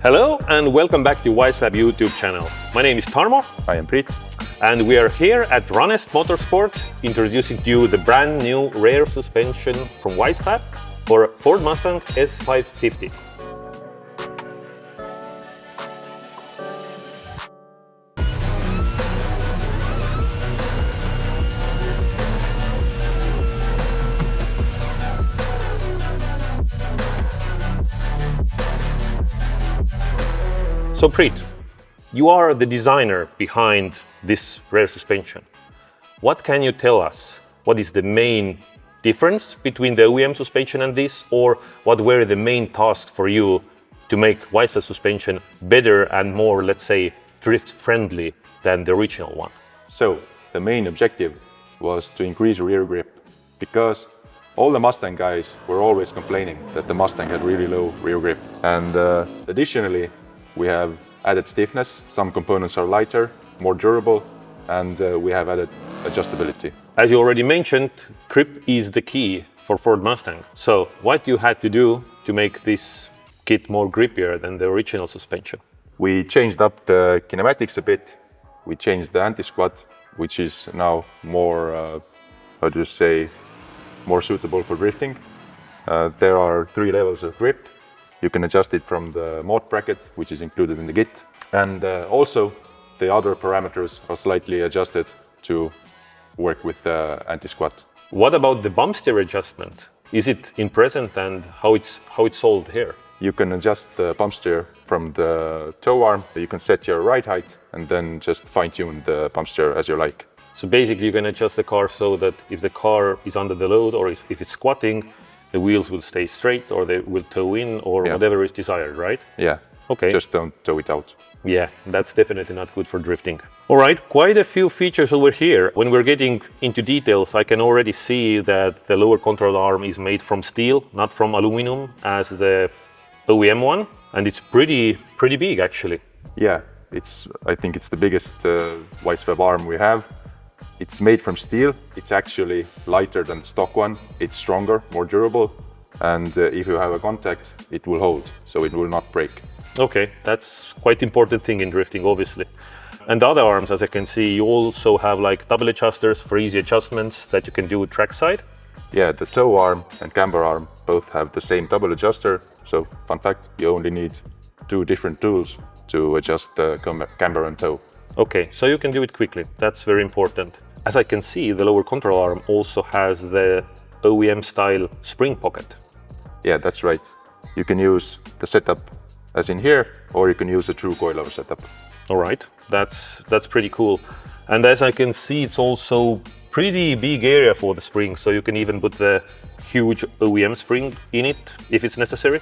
Hello and welcome back to Wisefab YouTube channel. My name is Tarmo. I am Priit. And we are here at Ranest Motorsport introducing to you the brand new rear suspension from Wisefab for Ford Mustang S550. So Priit, you are the designer behind this rear suspension. What can you tell us? What is the main difference between the OEM suspension and this, or what were the main tasks for you to make Wisefab suspension better and more, let's say, drift friendly than the original one? So the main objective was to increase rear grip, because all the Mustang guys were always complaining that the Mustang had really low rear grip. And additionally, we have added stiffness. Some components are lighter, more durable, and we have added adjustability. As you already mentioned, grip is the key for Ford Mustang. So what you had to do to make this kit more grippier than the original suspension? We changed up the kinematics a bit. We changed the anti-squat, which is now more, more suitable for drifting. There are 3 levels of grip. You can adjust it from the mode bracket, which is included in the kit. And also, the other parameters are slightly adjusted to work with the anti-squat. What about the bump steer adjustment? Is it in present, and how it's sold here? You can adjust the bump steer from the toe arm. You can set your ride height and then just fine-tune the bump steer as you like. So basically you can adjust the car so that if the car is under the load or if it's squatting, the wheels will stay straight or they will toe in or whatever is desired, right? Yeah. Okay. Just don't toe it out. Yeah, that's definitely not good for drifting. All right, quite a few features over here. When we're getting into details, I can already see that the lower control arm is made from steel, not from aluminum as the OEM one. And it's pretty big actually. Yeah, I think it's the biggest Wisefab arm we have. It's made from steel. It's actually lighter than the stock one. It's stronger, more durable. And if you have a contact, it will hold, so it will not break. Okay, that's quite important thing in drifting, obviously. And the other arms, as I can see, you also have like double adjusters for easy adjustments that you can do trackside. Yeah, the toe arm and camber arm both have the same double adjuster. So, fun fact, you only need 2 different tools to adjust the camber and toe. Okay, so you can do it quickly. That's very important. As I can see, the lower control arm also has the OEM style spring pocket. Yeah, that's right. You can use the setup as in here, or you can use a true coilover setup. All right, that's pretty cool. And as I can see, it's also pretty big area for the spring, so you can even put the huge OEM spring in it if it's necessary.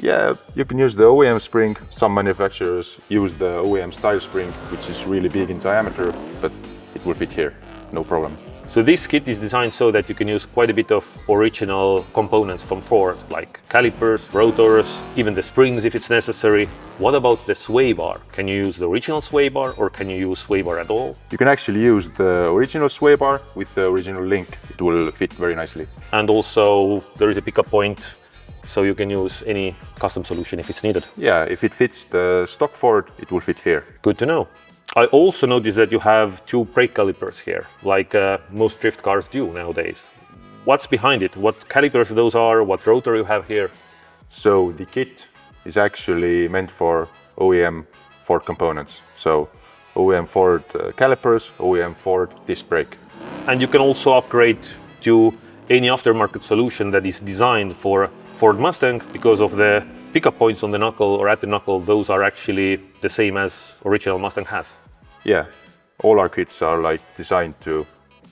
Yeah, you can use the OEM spring. Some manufacturers use the OEM style spring, which is really big in diameter, but it will fit here, no problem. So this kit is designed so that you can use quite a bit of original components from Ford, like calipers, rotors, even the springs if it's necessary. What about the sway bar? Can you use the original sway bar or can you use sway bar at all? You can actually use the original sway bar with the original link. It will fit very nicely. And also there is a pickup point, so you can use any custom solution if it's needed. Yeah, if it fits the stock Ford, it will fit here. Good to know. I also noticed that you have 2 brake calipers here, like most drift cars do nowadays. What's behind it? What calipers those are? What rotor you have here? So the kit is actually meant for OEM Ford components. So OEM Ford calipers, OEM Ford disc brake. And you can also upgrade to any aftermarket solution that is designed for Ford Mustang because of the pickup points on the knuckle or at the knuckle. Those are actually the same as original Mustang has. Yeah, all our kits are like designed to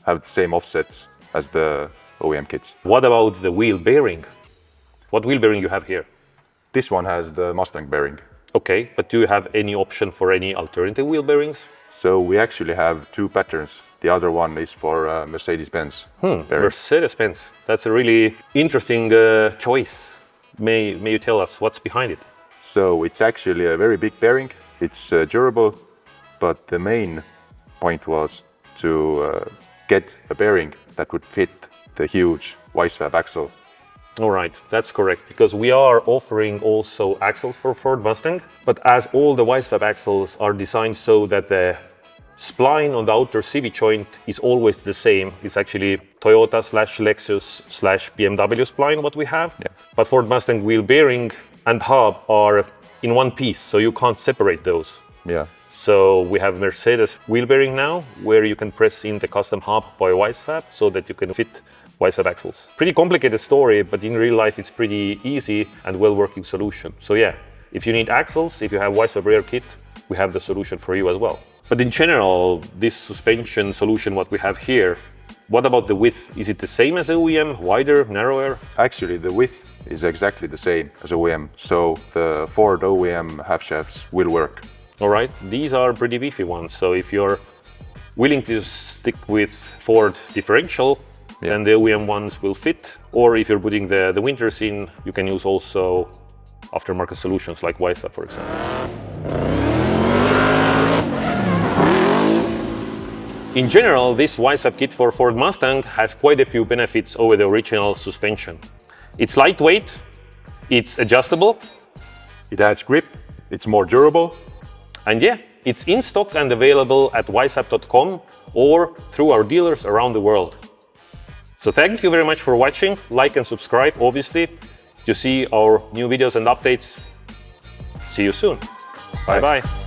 have the same offsets as the OEM kits. What about the wheel bearing? What wheel bearing you have here? This one has the Mustang bearing. Okay, but do you have any option for any alternative wheel bearings? So we actually have 2 patterns. The other one is for Mercedes-Benz. Mercedes-Benz. That's a really interesting choice. May you tell us what's behind it? So it's actually a very big bearing. It's durable, but the main point was to get a bearing that would fit the huge Wisefab axle. All right, that's correct, because we are offering also axles for Ford Mustang, but as all the Wisefab axles are designed so that the spline on the outer CV joint is always the same. It's actually Toyota/Lexus/BMW spline what we have, but Ford Mustang wheel bearing and hub are in one piece, so you can't separate those. Yeah. So we have Mercedes wheel bearing now, where you can press in the custom hub by Wisefab so that you can fit Wisefab axles. Pretty complicated story, but in real life it's pretty easy and well-working solution. So yeah, if you need axles, if you have Wisefab rear kit, we have the solution for you as well. But in general, this suspension solution what we have here, what about the width? Is it the same as OEM, wider, narrower? Actually, the width is exactly the same as OEM, so the Ford OEM half shafts will work. All right, these are pretty beefy ones. So if you're willing to stick with Ford differential, then the OEM ones will fit. Or if you're putting the winters in, you can use also aftermarket solutions like Wisefab, for example. In general, this Wisefab kit for Ford Mustang has quite a few benefits over the original suspension. It's lightweight, it's adjustable, it adds grip, it's more durable, and yeah, it's in stock and available at wisefab.com or through our dealers around the world. So thank you very much for watching. Like and subscribe, obviously, to see our new videos and updates. See you soon. Bye-bye.